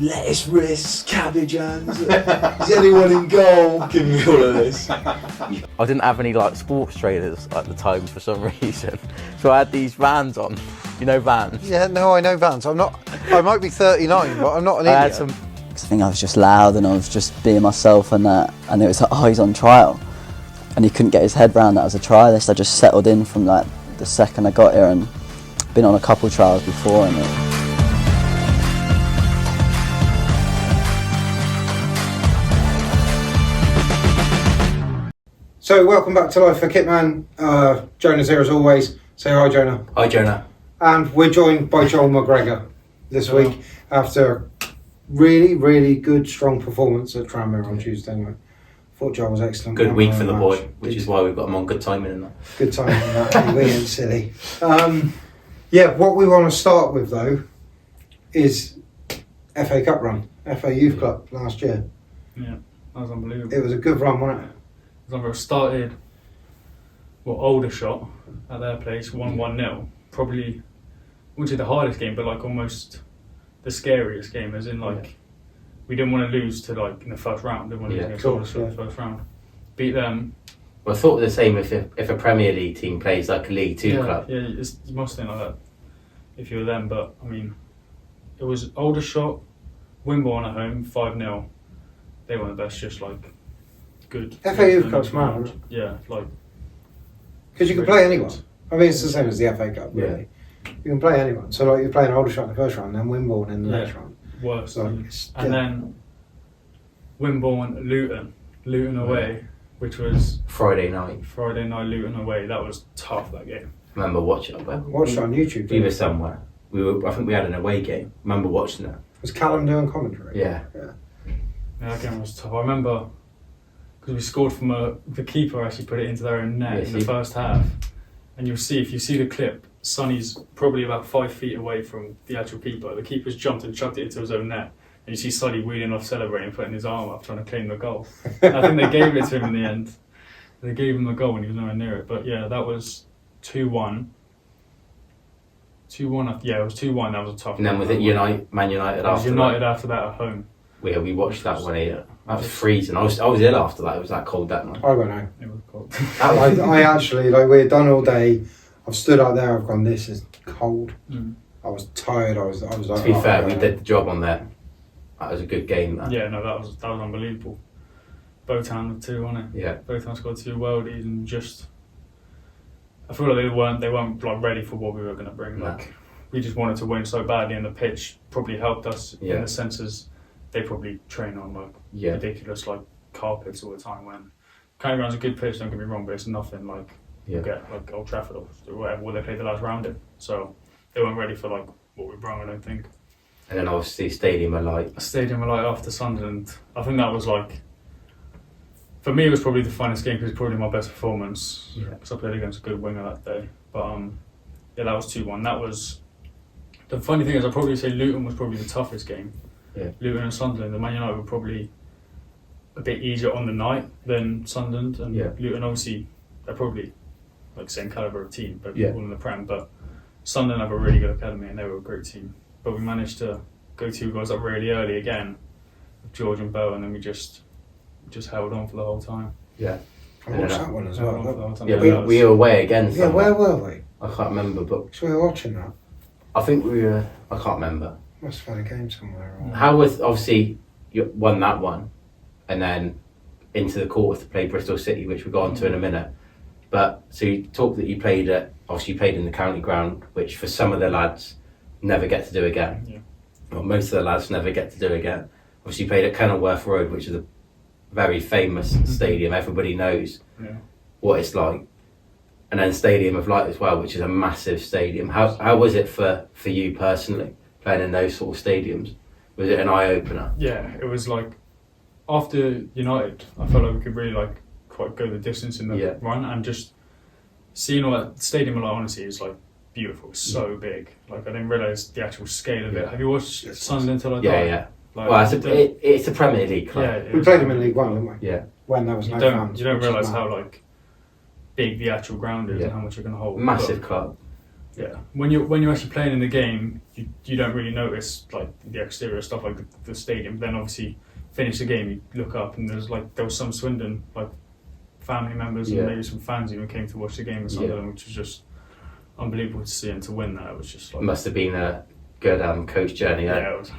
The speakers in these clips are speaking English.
lettuce wrists, cabbage hands. Is anyone in goal? Give me all of this. I didn't have any like sports trainers at the time for some reason, so I had these Vans on. You know Vans? Yeah, no, I know Vans. I might be 39, but I'm not an idiot. I think I was just loud and I was just being myself and that, and it was like, oh, he's on trial, and he couldn't get his head round that I was a trialist. I just settled in from like the second I got here, and been on a couple of trials before. And So welcome back to Life for Kitman. Jonah's here as always. Say hi, Jonah. Hi, Jonah. And we're joined by Joel McGregor this week after really, really good, strong performance at Tranmere on Tuesday night. Thought Joel was excellent. Good week for the boy, which is why we've got him on good timing in that. Good timing in that. We ain't silly. What we want to start with though is FA Cup run, FA Youth Club last year. Yeah, that was unbelievable. It was a good run, wasn't it? We started, Aldershot at their place, 1-0. Probably, I wouldn't say the hardest game, but like almost the scariest game, as in like, we didn't want to lose to like in the first round, didn't want to lose against Aldershot in the first round. Beat them. Well, I thought the same if a Premier League team plays like a League Two club. Yeah, it's must think like that if you're them, but I mean, it was Aldershot, Wimborne at home, 5-0. They weren't the best, just like good. FA Youth Cup's mad. Yeah, like. Because you can play anyone. I mean, it's the same as the FA Cup, really. Yeah. You can play anyone. So, like, you're playing Aldershot in the first round, then Wimborne in the next round. Worse. So, and then Wimborne, Luton away, which was Friday night, Luton away. That was tough, that game. Remember watching it? Watched it on YouTube. We were somewhere. I think we had an away game. Remember watching it? Was Callum doing commentary? Yeah. Yeah, that game was tough. I remember because we scored from the keeper actually put it into their own net in the first half. And you'll see, if you see the clip, Sonny's probably about 5 feet away from the actual keeper. The keeper's jumped and chucked it into his own net. And you see Sonny wheeling off, celebrating, putting his arm up, trying to claim the goal. And I think they gave it to him in the end. They gave him the goal when he was nowhere near it. But yeah, that was 2-1. 2-1, yeah, it was 2-1. That was a tough And then was it Man United after United after that at home. Yeah, we watched that one here. That was freezing. I was ill after that. It was that cold that night. I don't know. It was cold. I actually, like, we had done all day. I've stood out there. I've gone, this is cold. I was tired. I was like. To be fair, we did the job on there. That was a good game. That. Yeah, no, that was unbelievable. Botan with 2, wasn't it? Yeah. Botan scored 2 worldies and just. I feel like they weren't like ready for what we were going to bring. No. Like, we just wanted to win so badly, and the pitch probably helped us in the senses. They probably train on like ridiculous like carpets all the time. When County Ground's a good pitch, don't get me wrong, but it's nothing like you get like Old Trafford or whatever where they played the last round in. So they weren't ready for like what we brought, I don't think. And then obviously Stadium of Light. After Sunderland. I think that was like, for me it was probably the finest game because it's probably my best performance. Because I played against a good winger that day. But that was 2-1. That was, the funny thing is I'd probably say Luton was probably the toughest game. Yeah. Luton and Sunderland. The Man United were probably a bit easier on the night than Sunderland, and Luton obviously they're probably like the same calibre of team, but all in the Prem. But Sunderland have a really good academy and they were a great team. But we managed to go 2 goals up really early again with George and Bo, and then we just held on for the whole time. I watched that one as well. We were away again. Yeah, where were we? I can't remember, but so we were watching that. I think we were. I can't remember. Must have had a game somewhere. Or... How was, obviously you won that one, and then into the quarters to play Bristol City, which we'll go on to in a minute. But so you talked that you played in the county ground, which for some of the lads never get to do again. Yeah. Well, most of the lads never get to do again. Obviously you played at Kenilworth Road, which is a very famous stadium. Everybody knows what it's like. And then Stadium of Light as well, which is a massive stadium. How was it for you personally, playing in those sort of stadiums? Was it an eye-opener? Yeah, it was like, after United, I felt like we could really like quite go the distance in the run, and just seeing all that Stadium of Light, honestly, is like beautiful. It's so big. Like, I didn't realise the actual scale of it. Have you watched Sunderland Till I Die? Yeah. Like, well, it's a Premier League club. Yeah, we played them in League One, didn't we? Yeah. When there was no fans. You don't realise how like big the actual ground is and how much you can hold. Massive club. Yeah, when you're actually playing in the game, you don't really notice like the exterior stuff, like the stadium. Then obviously finish the game, you look up and there was some Swindon like family members and maybe some fans even came to watch the game or something, which was just unbelievable to see, and to win that, it was just like, Must have been a good coach journey. Yeah, it was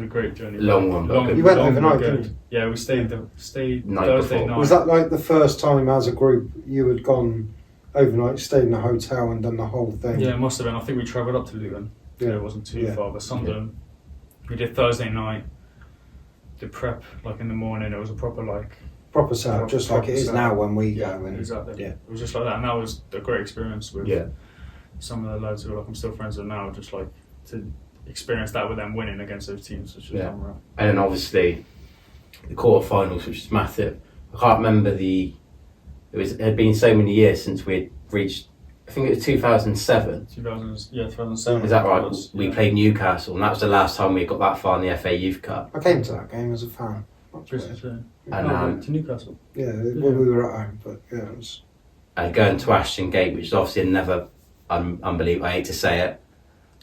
a great journey. Long one, but good. You went overnight, didn't you? Yeah, we stayed Night Thursday before. night. Was that like the first time as a group you had gone overnight, stayed in a hotel and done the whole thing? Yeah, it must have been. I think we travelled up to Luton. Yeah, it wasn't too far, but Sunderland. We did Thursday night. The prep like in the morning. It was a Proper setup, just like it is now when we go. And, exactly. Yeah. It was just like that, and that was a great experience with some of the lads who I'm still friends with now. Just like to experience that with them winning against those teams was just unreal. And then obviously the quarterfinals, which was massive. I can't remember it had been so many years since we had reached. I think it was 2007. 2007. Is that right? We played Newcastle, and that was the last time we got that far in the FA Youth Cup. I came to that game as a fan. To Newcastle. Yeah, when we were at home, but yeah, it was. And going to Ashton Gate, which is obviously another unbelievable. I hate to say it,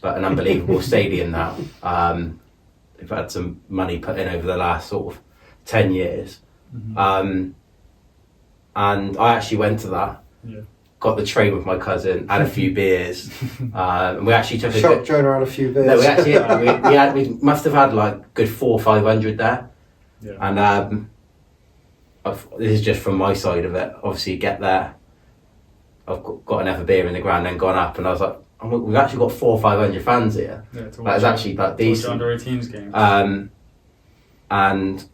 but an unbelievable stadium now. They've had some money put in over the last sort of 10 years. And I actually went to that. Yeah. Got the train with my cousin, had a few beers, and we actually took Shot Jonah had a few beers. No, we actually we must have had like good 400 or 500 there. Yeah. And this is just from my side of it. Obviously, get there. I've got another beer in the ground, then gone up, and I was like, we've actually got 400 or 500 fans here. Yeah, that was actually like decent. Under 18s games. And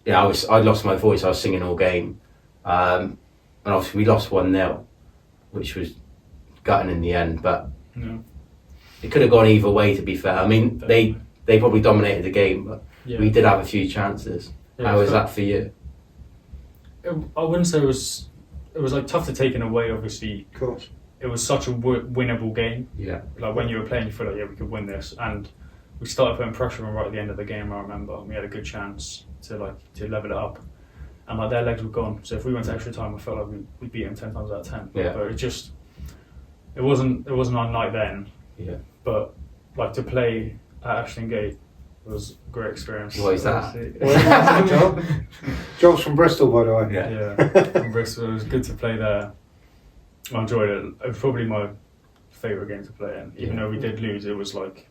yeah, I lost my voice. I was singing all game, and obviously we lost 1-0, which was gutting in the end. But it could have gone either way. To be fair, I mean they probably dominated the game, but we did have a few chances. Yeah, How was that for you? I wouldn't say it was like tough to take in a way. Obviously, Of course. it was such a winnable game. Yeah. Like when you were playing, you feel like we could win this, and we started putting pressure on right at the end of the game. I remember we had a good chance to level it up, and like their legs were gone. So if we went to extra time, I felt like we beat them 10 times out of 10. Yeah. But it wasn't our night then. Yeah. But like to play at Ashton Gate was a great experience. What is that? Joel? Joel's from Bristol, by the way. Yeah. From Bristol, it was good to play there. I enjoyed it. It was probably my favourite game to play in. Even though we did lose, it was like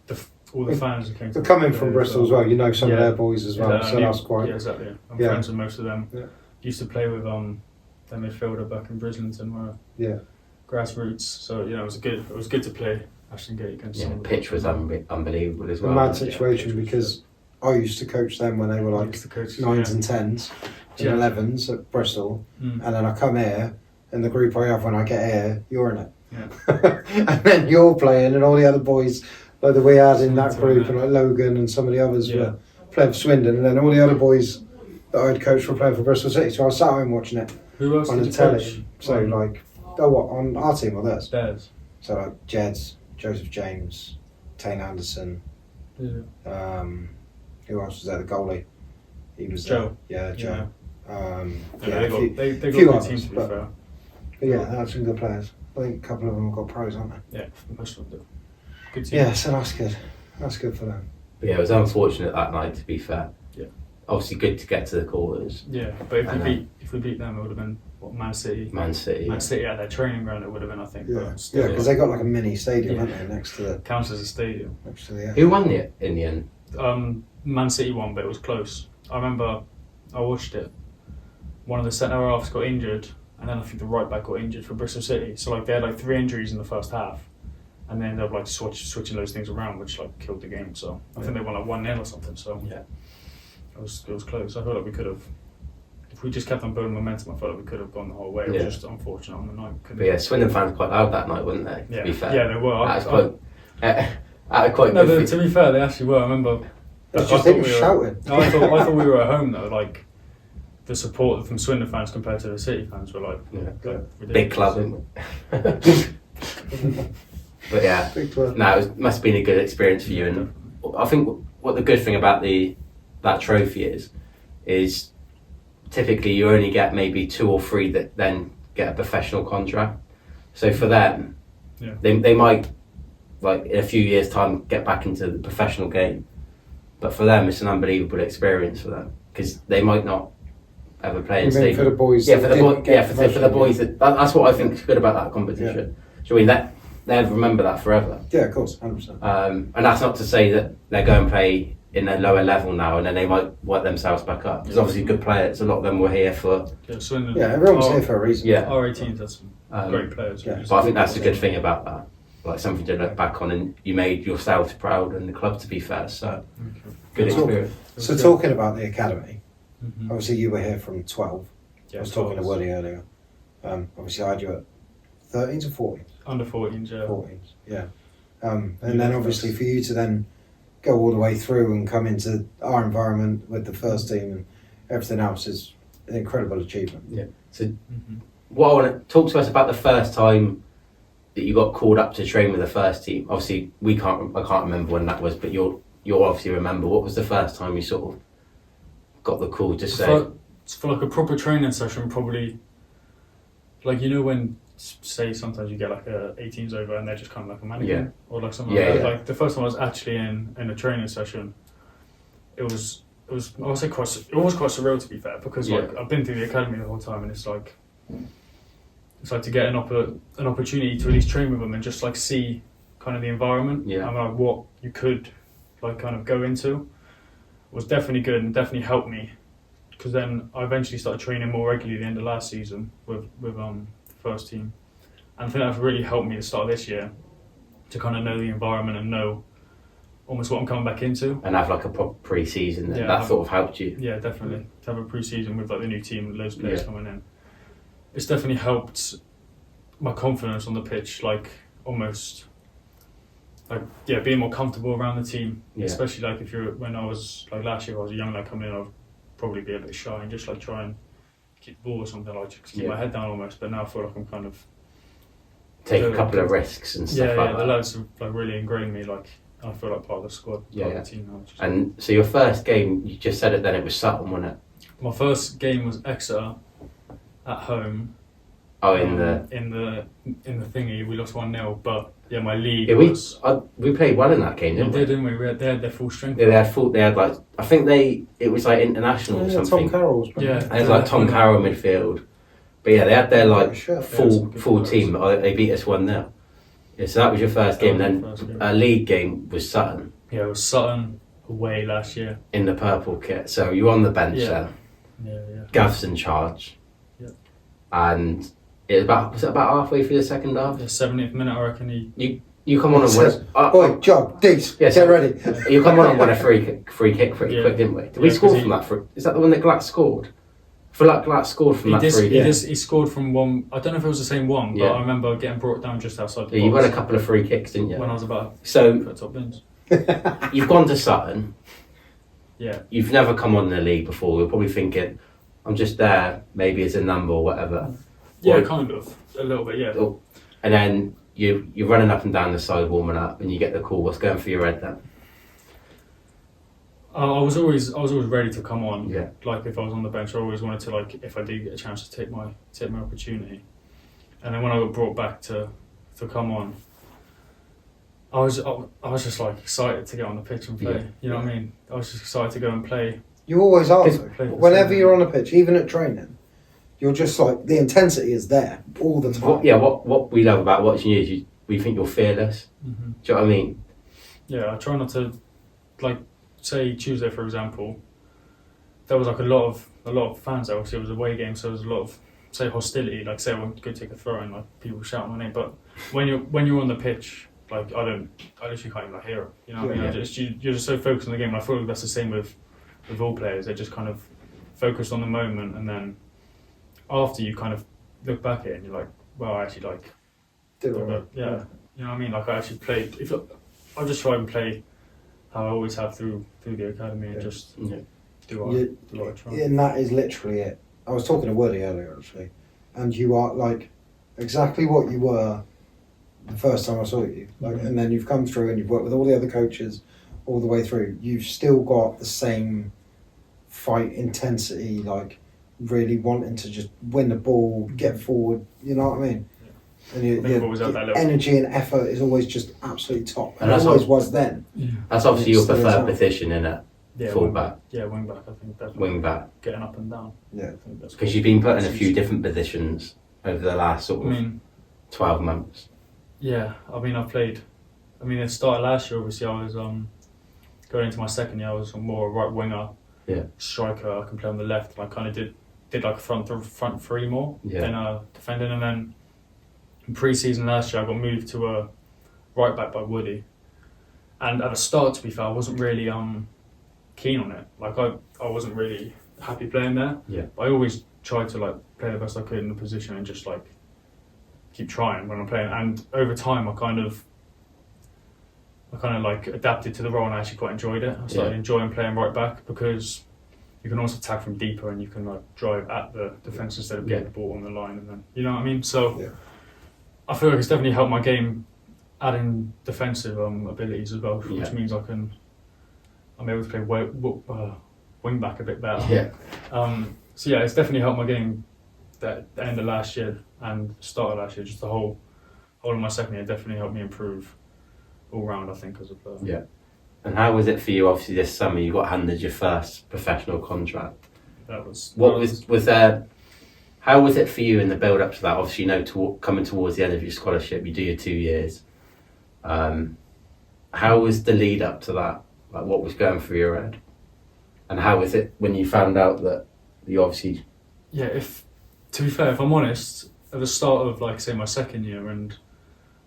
all the fans who came to But coming from Bristol as well, you know some of their boys as well, Yeah, so that's quite. Yeah, exactly. I'm Yeah. friends with most of them. Yeah. Used to play with their midfielder back in Brislington, where grassroots. So it was good. It was good to play Ashton Gate against. Yeah, some of the pitch was unbelievable as A well. mad situation because I used to coach them when they were like Used to coach, 9s and 10s and 11s at Bristol, and then I come here, and the group I have when I get here, you're in it. Yeah. And then you're playing, and all the other boys, like that we had in that Swindon, group, and like Logan and some of the others were playing for Swindon, and then all the other boys that I'd coached were playing for Bristol City, so I was sat home watching it Who else on did the you telly. coach? So like, on our team or theirs? Theirs. So like Jeds, Joseph James, Tane Anderson. Yeah. Who else was there? The goalie. He was Joe. there. Yeah, Joe. They got few good others, teams to be but- fair. But yeah, that's some good players. I think a couple of them have got pros, haven't Yeah, most of them do. Good they? team. Yeah, so that's good. That's good for them. But yeah, it was unfortunate that night. To be fair. Yeah. Obviously, good to get to the quarters. Yeah, but if And, we beat them, it would have been Man City. Man City. Man City at their training ground, it would have been, I think. Yeah, But still, because they got like a mini stadium, Yeah. haven't they, next to the counts as a stadium. Who won it in the end? Man City won, but it was close. I remember I watched it. One of the centre halves got injured, and then I think the right back got injured for Bristol City. So like they had like 3 injuries in the first half, and they ended up like switching those things around, which like killed the game. So I think they won like 1-0 or something. So Yeah. it was close. I felt like we could have. If we just kept on building momentum, I felt like we could have gone the whole way. It was just unfortunate on the night. But yeah, Swindon fans quite loud that night, weren't they? Yeah. To be fair. Yeah, they were. Quite No, good. to be fair, they actually were. I remember. It's just him shouting. I thought we were at home though. Like the support from Swindon fans compared to the City fans were like, Big club. Isn't it? But yeah, Big club. no, must have been a good experience for you. And I think what the good thing about that trophy is typically you only get maybe 2 or 3 that then get a professional contract. So for them, they might like in a few years' time get back into the professional game. But for them, it's an unbelievable experience for them because they might not ever play in For the boys. Yeah, that for the didn't get for the boys promotion, that's what I think is good about that competition. So I mean that they'll remember that forever. yeah, of course, 100%. And that's not to say that they're going to play in a lower level now and then they might work themselves back up. There's obviously good players. A lot of them were here for. Yeah, Swindon. Yeah, everyone's here for a reason. Yeah. Our 18s had some great players. yeah. But I think that's a good thing about that. Like something to look back on, and you made yourselves proud and the club to be fair. So good experience. So talking about the academy, Mhm. obviously you were here from 12. Yeah, I was talking to 12s. Woody earlier. Obviously I had you at 13s or 14s? Under 14s, yeah. 14s, yeah. And then obviously for you to then go all the way through and come into our environment with the first team and everything else is an incredible achievement. Yeah. So Mhm. what I want to talk to us about the first time that you got called up to train with the first team. Obviously, I can't remember when that was, but you'll obviously remember. What was the first time you sort of got the call to say? For like a proper training session, probably like when say sometimes you get like a 18s over and they're just kind of like a mannequin or like something like that. Like the first time I was actually in a training session, it was I would say quite surreal to be fair because like I've been through the academy the whole time and it's like to get an opportunity to at least train with them and just like see kind of the environment and like what you could like kind of go into was definitely good and definitely helped me because then I eventually started training more regularly at the end of last season with the first team, and I think that's really helped me at the start of this year to kind of know the environment and know almost what I'm coming back into and have like a proper pre-season. That sort of helped you. Yeah, definitely to have a pre-season with like the new team with loads of players coming in. It's definitely helped my confidence on the pitch, like almost like being more comfortable around the team. Especially like when I was like last year I was a young lad coming in, I'd probably be a bit shy and just like try and keep the ball or something, like just keep my head down almost. But now I feel like I'm kind of take a couple of risks and stuff like that. The lads have like really ingrained me, like I feel like part of the squad, part of the team now. And so your first game, you just said it then, it was Sutton, wasn't it? My first game was Exeter at home. Oh, in the thingy, we lost 1-0. But yeah, my league. We played well in that game, didn't we? Didn't we? They had their full strength. Yeah, they had like I think it was like international or something. Tom Carroll's playing. And it was like Tom Carroll midfield. But yeah, they had their like full team. They beat us 1-0. Yeah, so that was your first game. Then a league game was Sutton. Yeah, it was Sutton away last year in the purple kit. So you were on the bench then. Yeah. Gav's in charge. Yeah. And it was about halfway through the second half? Yeah, 70th minute, I reckon you come on and win. Boy, job, Dees, get ready. You come on and win a free kick pretty quick, didn't we? Did we score from that free? Is that the one that Glatt scored? I feel like Glatt scored from that free kick. He scored from one. I don't know if it was the same one, but I remember getting brought down just outside the box. You won a couple of free kicks, didn't you? When I was about top bins. You've gone to Sutton. Yeah. You've never come on in the league before. You're probably thinking, I'm just there, maybe as a number or whatever. Yeah, kind of. A little bit, yeah. And then you're running up and down the side warming up and you get the call. What's going through your head then? I was always ready to come on. Yeah. Like if I was on the bench, I always wanted to, like, if I did get a chance to take my opportunity. And then when I got brought back to come on, I was just like excited to get on the pitch and play. Yeah. You know what I mean? I was just excited to go and play. You always are. Play Whenever you're on the pitch, even at training, you're just like the intensity is there all the time. What we love about watching you is we think you're fearless. Mm-hmm. Do you know what I mean? Yeah, I try not to, like, say Tuesday for example. There was like a lot of fans there. Obviously, it was a away game, so there was a lot of say hostility. Like, say I want to go take a throw and like people shouting my name. But when you're on the pitch, like I literally can't even like hear it. You know what I mean? You're just so focused on the game. And I feel like that's the same with all players. They're just kind of focused on the moment, and then after you kind of look back at it and you're like, well, I actually like, you know what I mean? Like I actually played. I just try and play how I always have through the academy and just do what I try. And that is literally it. I was talking to Woody earlier actually, and you are like exactly what you were the first time I saw you. Like, and then you've come through and you've worked with all the other coaches all the way through. You've still got the same fight intensity, like really wanting to just win the ball, get forward. You know what I mean? And I think I've always had that little energy and effort is always just absolutely top. And And it that's always was then. yeah. That's obviously your Still is preferred now. position, innit? Yeah, Full wing back. Yeah, wing back. I think definitely. Wing back. Getting up and down. Yeah. I think that's Because you've been put in a few different positions over the last sort I of mean, 12 months. yeah. I mean, I've played. I mean, it started last year. Obviously, I was going into my second year. I was more a right winger. Yeah. Striker. I can play on the left, and I kind of did like a front three more Yeah. than defending. And then in pre-season last year, I got moved to a right back by Woody. And at the start, to be fair, I wasn't really keen on it. Like I wasn't really happy playing there. Yeah. But I always tried to like play the best I could in the position and just like keep trying when I'm playing. And over time, I kind of like adapted to the role and I actually quite enjoyed it. I started enjoying playing right back because you can also attack from deeper and you can like drive at the defence instead of getting the ball on the line, and then you know what I mean. So Yeah. I feel like it's definitely helped my game, adding defensive abilities as well, which Yeah. means I'm able to play wing back a bit better. Yeah. So yeah, it's definitely helped my game. That the end of last year and start of last year, just the whole of my second year, definitely helped me improve all round. I think as a player. Yeah. And how was it for you? Obviously, this summer you got handed your first professional contract. That was Was there? How was it for you in the build up to that? Obviously, you know, coming towards the end of your scholarship, you do your 2 years. How was the lead up to that? Like, what was going through your head? And how was it when you found out that you obviously? Yeah, to be fair, if I'm honest, at the start of like say my second year and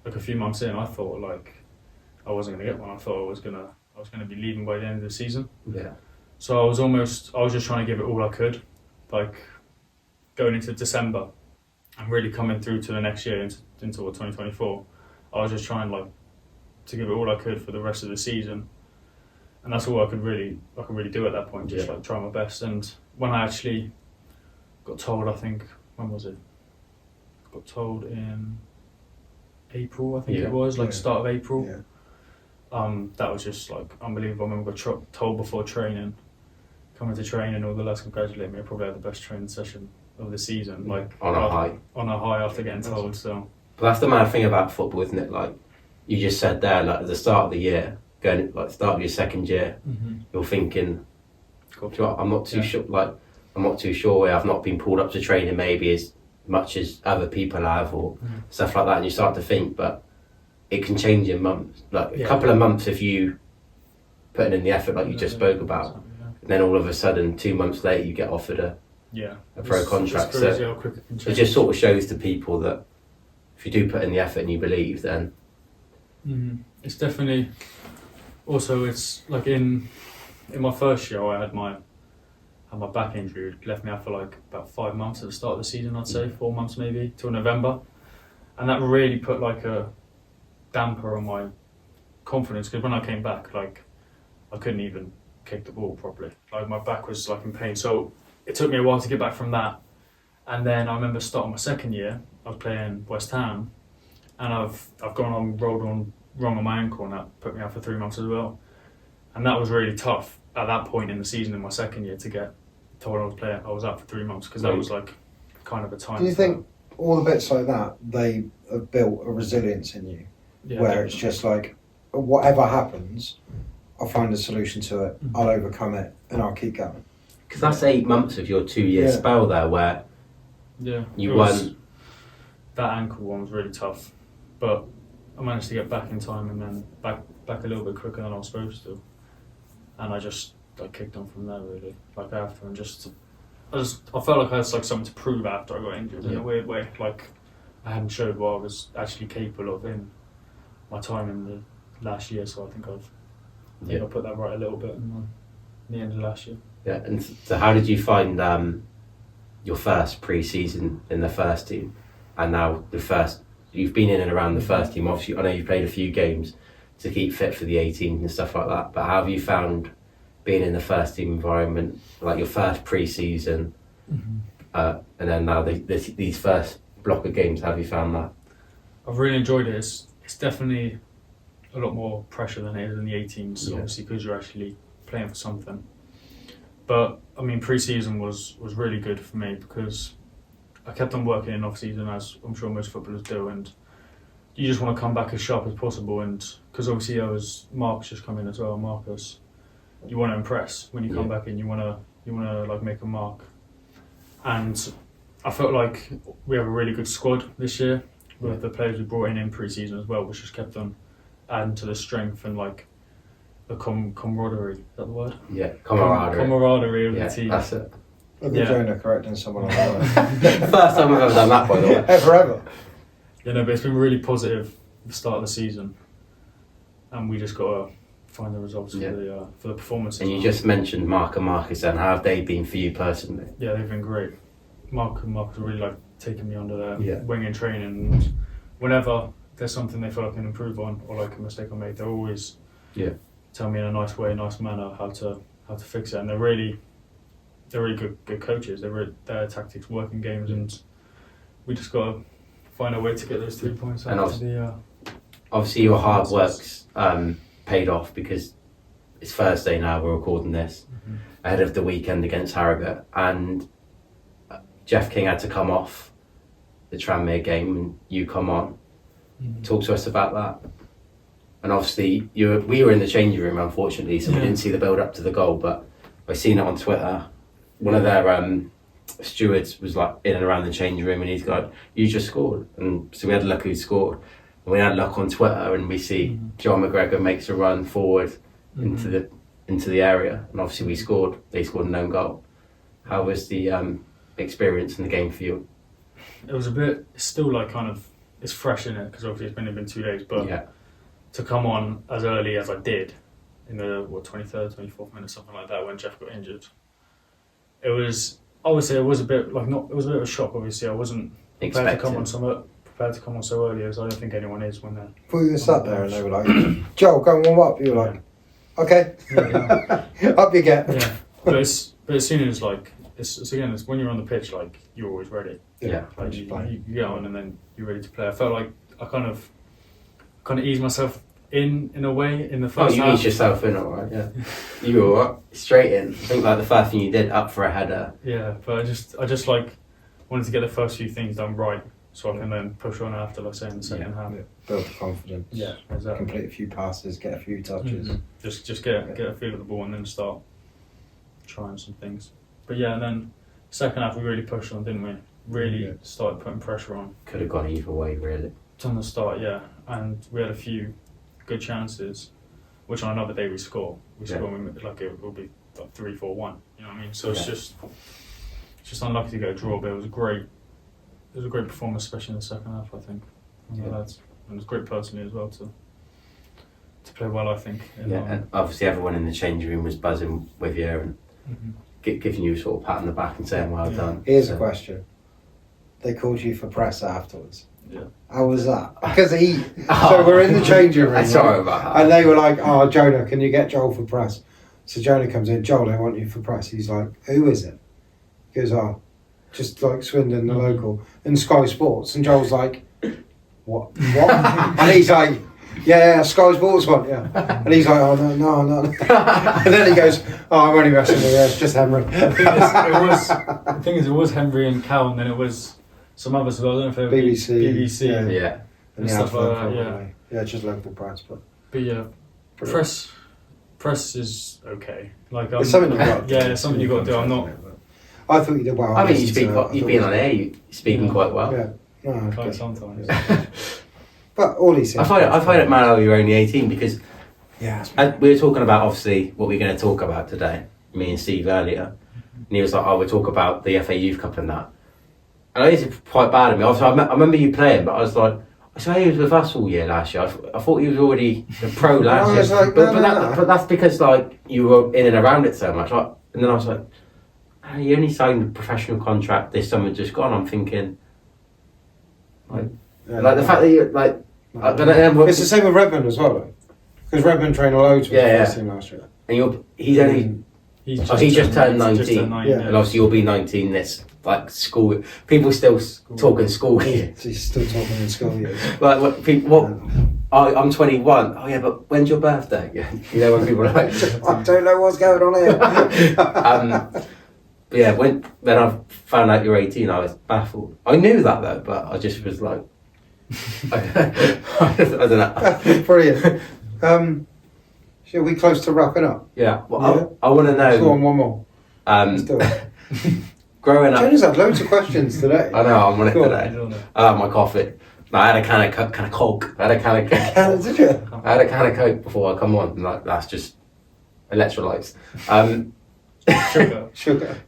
like a few months in, I thought like I wasn't gonna get one. I thought I was gonna be leaving by the end of the season. Yeah. So I was just trying to give it all I could, like going into December and really coming through to the next year into 2024. I was just trying like to give it all I could for the rest of the season, and that's all I could really do at that point. Just like try my best. And when I actually got told, I think when was it? Got told in April, I think it was like start of April. Yeah. That was just like unbelievable. I remember I got told before training, coming to training, all the lads congratulated me. I probably had the best training session of the season. Like On a high. On a high after getting told. So. But that's the mad thing about football, isn't it? Like you just said there, like at the start of the year, going like start of your second year, you're thinking, "Do you know what, I'm not too sure. Like I'm not too sure. I've not been pulled up to training maybe as much as other people have, or stuff like that." And you start to think, but it can change in months. Like a couple of months if you putting in the effort, like you just spoke about, and then all of a sudden 2 months later you get offered a pro contract. It's crazy how quick it can It change. just sort of shows to people that if you do put in the effort and you believe, then it's definitely. Also, it's like in my first year, I had my back injury. It left me out for like about 5 months at the start of the season. I'd say 4 months maybe till November, and that really put like a damper on my confidence because when I came back, like I couldn't even kick the ball properly. Like my back was like in pain. So it took me a while to get back from that. And then I remember starting my second year. I was playing West Ham, and I've rolled on wrong on my ankle, and that put me out for 3 months as well. And that was really tough at that point in the season in my second year to get told I was out for 3 months because that was like kind of a time. Do you think all the bits like that, they have built a resilience in you, where it's just like, whatever happens, I'll find a solution to it, I'll overcome it, and I'll keep going? because that's 8 months of your 2 year spell there where you won. That ankle one was really tough, but I managed to get back in time and then back a little bit quicker than I was supposed to, and I just kicked on from there really. Like after and I felt like I had like something to prove after I got injured in a weird way. Like I hadn't showed what I was actually capable of in my time in the last year, so I think I put that right a little bit in the end of last year. Yeah, and so how did you find your first pre-season in the first team, and now you've been in and around the first team? Obviously, I know you've played a few games to keep fit for the 18 and stuff like that, but how have you found being in the first team environment, like your first pre-season, and then now these first block of games? How have you found that? I've really enjoyed it. It's definitely a lot more pressure than it is in the 18s, obviously because you're actually playing for something. But I mean, pre-season was really good for me because I kept on working in off season, as I'm sure most footballers do, and you just want to come back as sharp as possible. And because obviously there was Marcus just come in as well. Marcus, you want to impress when you come back in. You want to like make a mark. And I felt like we have a really good squad this year with the players we brought in pre-season as well, which just kept on adding to the strength and like the camaraderie. Is that the word? Yeah, camaraderie. Camaraderie of Yeah, the team. that's it. Look at Jonah correcting someone on that. First time I've ever done that, by the way. Ever. Yeah, no, but it's been really positive at the start of the season, and we just got to find the results for the performances. And you just mentioned Mark and Marcus, and how have they been for you personally? Yeah, they've been great. Mark and Marcus really like taking me under their Yeah. wing in training, and whenever there's something they feel I can improve on or like a mistake I made, they always tell me in a nice way, nice manner how to fix it. And they're really good coaches. Their tactics work in games, and we just got to find a way to get those 3 points out of the. Obviously, your hard work's paid off, because it's Thursday now. We're recording this ahead of the weekend against Harrogate, and Jeff King had to come off the Tranmere game, and you come on. Talk to us about that. And obviously, we were in the changing room, unfortunately, so we didn't see the build up to the goal. But I seen it on Twitter. One of their stewards was like in and around the changing room, and he's like, "You just scored." And so we had a look who scored. And we had a look on Twitter, and we see Joel McGregor makes a run forward into the area, and obviously we scored. They scored an own goal. How was the experience in the game for you? It was it's still like kind of, it's fresh in it because obviously it's only been 2 days, but to come on as early as I did in the 23rd, 24th minute, something like that, when Jeff got injured, it was, I would say it was a bit like it was a bit of a shock. Obviously, I wasn't prepared to come on so early, as I don't think anyone is when they're. Before you sat there and they were like, "Joel, go and warm up." You were like, "Okay, up you get." Yeah, but as soon as like it's when you're on the pitch, like you're always ready. Yeah, like you get on and then you're ready to play. I felt like I kind of eased myself in a way in the first half. You eased yourself in, alright. Yeah, you were alright. Straight in. I think like the first thing you did, up for a header. Yeah, but I just like wanted to get the first few things done right, so I can then push on after, like say in the second half. Yeah. Build the confidence. Yeah, exactly. Complete a few passes, get a few touches. Just get a feel of the ball and then start trying some things. But yeah, and then second half we really pushed on, didn't we? Really started putting pressure on. Could have gone either way, really. On the start, yeah, and we had a few good chances, which on another day we score. We score like it will be like 3-4-1. You know what I mean? So it's just unlucky to get a draw, but it was a great performance, especially in the second half. I think from the lads, and it was great personally as well to play well. I think. And obviously everyone in the changing room was buzzing with you and giving you a sort of pat on the back and saying well done. Here's a question: they called you for press afterwards. Yeah. How was that? Because so we're in the changing room. Sorry about that. And they were like, "Oh, Jonah, can you get Joel for press?" So Jonah comes in. "Joel, they want you for press." He's like, "Who is it?" He goes, "Oh, just like Swindon, the local, and Sky Sports." And Joel's like, "What?" And he's like, "Yeah, Sky Sports one, yeah." And he's like, "Oh no." And then he goes, "Oh, I'm only messing with you. It's just Henry." The thing is, it was Henry and Cal, and then it was some others as well. I don't know if it was BBC. Yeah. And stuff like that. Yeah, just local press, but yeah, press is okay. Like it's something you've got to do. Yeah, it's something you've got to do. I'm not. I thought you did well. I mean, you've been on air. You're speaking quite well. Yeah. No, Quite sometimes. But all he said. I find it mad you're only 18 because yeah, we were talking about obviously what we're going to talk about today. Me and Steve earlier, and he was like, "Oh, we'll talk about the FA Youth Cup and that." And I think it's quite bad of me. Obviously, I remember you playing, but I was like, I saw he was with us all year last year. I thought he was already a pro last year. Like, but that's because like you were in and around it so much. And then I was like, you only signed a professional contract this summer just gone. I'm thinking, the fact that you like. I don't know, it's the same with Redmond as well, because Redmond trained loads with the first team last year. And he's just turned 19, and obviously you'll be 19 this like school. People still talking school years. He's still talking in school years. Like what people? I'm 21. Oh yeah, but when's your birthday? You know when people are like, I don't know what's going on here. But yeah, when I found out you're 18, I was baffled. I knew that though, but I just was like, I don't know. Brilliant. Are we close to wrapping up? Yeah, well, I want to know. Go on, one more. Let's do it. Growing up, Jenny's had loads of questions today. I know I'm on it Go on. today. My coffee. No, I had a can of Coke. I had a can of Did you? I had a can of Coke before I come on. And like that's just electrolytes. Sugar.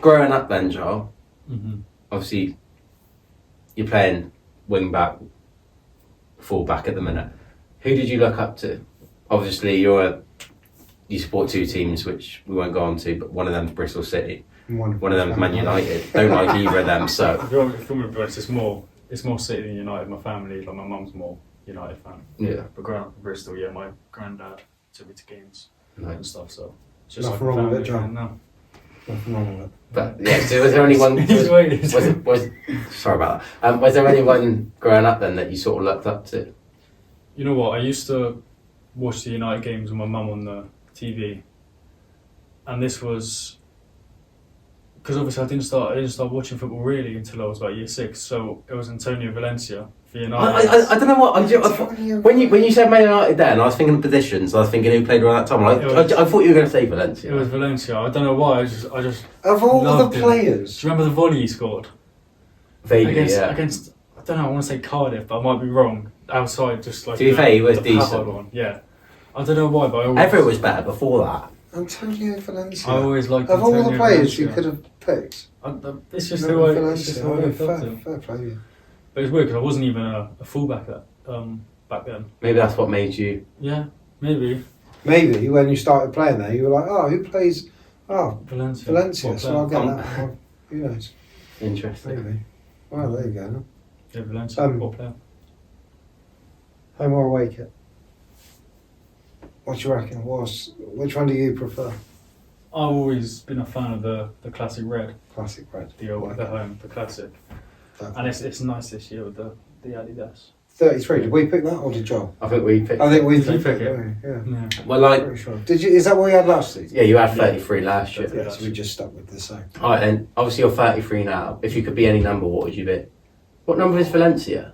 Growing up then, Joel. Mm-hmm. Obviously, you're playing wing back, full back at the minute. Who did you look up to? Obviously, you support two teams, which we won't go on to, but one of them's Bristol City. One of them's Man United. Don't like either of them. So If you're with us, it's more City than United. My family, like my mum's more United fan. yeah, But growing up in Bristol, yeah, my granddad took me to games and nice. stuff. So it's just Nothing like a wrong with family it, fan now. Nothing wrong with it. But yeah, so was there anyone? He's waiting. Sorry about that. Was there anyone growing up then that you sort of looked up to? You know what? I used to watch the United games with my mum on the TV, and this was because obviously I didn't start watching football really until I was about year 6. So it was Antonio Valencia for United. I don't know what when you said Man United then I was thinking of positions. I was thinking who played around that time. I thought you were going to say Valencia. It was Valencia. I don't know why. I just Of all the loved him. players, Do you remember the volley he scored Vaguely, against? I don't know. I want to say Cardiff, but I might be wrong. Outside, just like To be fair, he was the decent. powered one. Yeah, I don't know why, but I always, Everett was better before that. Antonio Valencia. I always liked Of all Antonio the players you Valencia. could have picked, It's just no, who I felt him. fair play to you. But it's weird because I wasn't even a fullback back then. Maybe that's what made you. Yeah, maybe Maybe when you started playing there, you were like, oh, who plays? Oh, Valencia. Valencia. What So I'll player? get that. Well, who knows? Interesting. Maybe. Well, there you go. Yeah, Valencia. What player? Home or away kit? What do you reckon? Which one do you prefer? I've always been a fan of the classic red, Classic red. the home, the classic, and it's nice this year with the Adidas. 33. Did we pick that or did Joel? I think we picked. I think we Did you picked pick it. it? Yeah. Yeah. Well, like, Pretty sure. Did you? Is that what we had last season? yeah, you had 33 last year. Yeah. So we just stuck with the same. All right, then. Obviously, you're 33 now. If you could be any number, what would you be? What number is Valencia?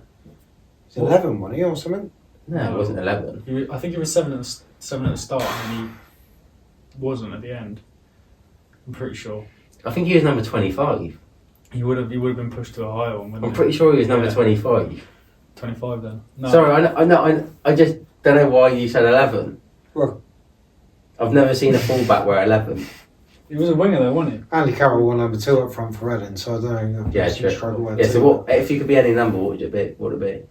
It's 11, wasn't he, or something? No, it wasn't 11. I think he was seven at the start, and he wasn't at the end. I'm pretty sure I think he was number 25. he would have been pushed to a higher one. Wouldn't I'm he? pretty sure he was number Yeah. 25. 25 then. No. Sorry, I just don't know why you said 11. Well, I've never seen a fullback wear 11. He was a winger though, wasn't he? Andy Carroll won number 2 up front for Reading, so I don't know. Yeah, Some true. struggle with Yeah, two. so what, if you could be any number, what would it be? What would it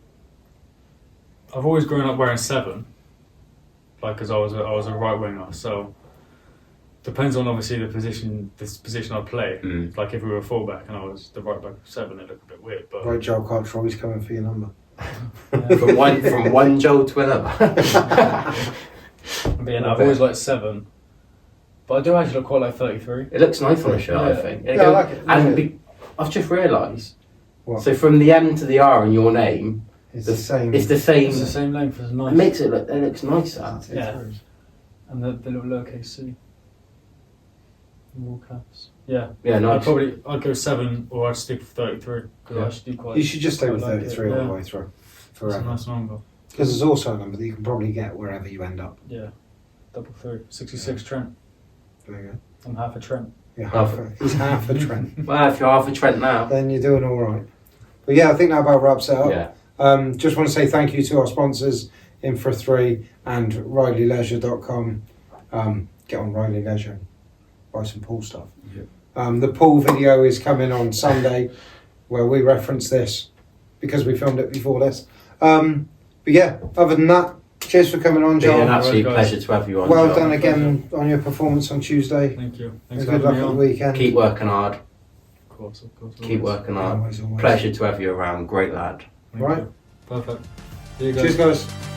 I've always grown up wearing 7, like because I was a right winger. So depends on obviously the position I play. be? Like if we were a fullback and I was the right back of 7, it looked a bit weird. But Right, Joel Carter always coming for your number. from one Joel to another. But yeah, no, I've always liked 7. But I do actually look quite like 33. It looks nice on a shirt, I Yeah. think. Yeah, I like it. And I've just realised. What? So from the M to the R in your name, It's the same. it's the same. It's the same length as nice. It makes it look. It looks nicer. Yeah. And the little lowercase c. All caps. Yeah. Yeah, nice. I'd go 7 or I'd stick with 33 because Yeah. I actually do quite. You should just stay with quite like 33 it. all the Yeah. way through. It's a Forever. nice number. Because there's also a number that you can probably get wherever you end up. Yeah. 333. 66 Trent. There you go. I'm half a Trent. Yeah, Half he's half a Trent. Well, if you're half a Trent now. Then you're doing all right. But yeah, I think that about wraps it up. Yeah. Just want to say thank you to our sponsors, Infra3 and RileyLeisure.com. Get on Riley Leisure and buy some pool stuff. Yeah. The pool video is coming on Sunday where we reference this because we filmed it before this. But yeah, other than that, cheers for coming on, It's been Joel. an absolute Alright, guys. pleasure to have you on. Well Joel. done again on your performance on Tuesday. Thank you. And Thanks for good luck having at me the on. weekend. Keep working hard. Of course. Keep working hard. Always. Pleasure to have you around. Great lad. Thank Right. you. Perfect. See you guys. Cheers, guys.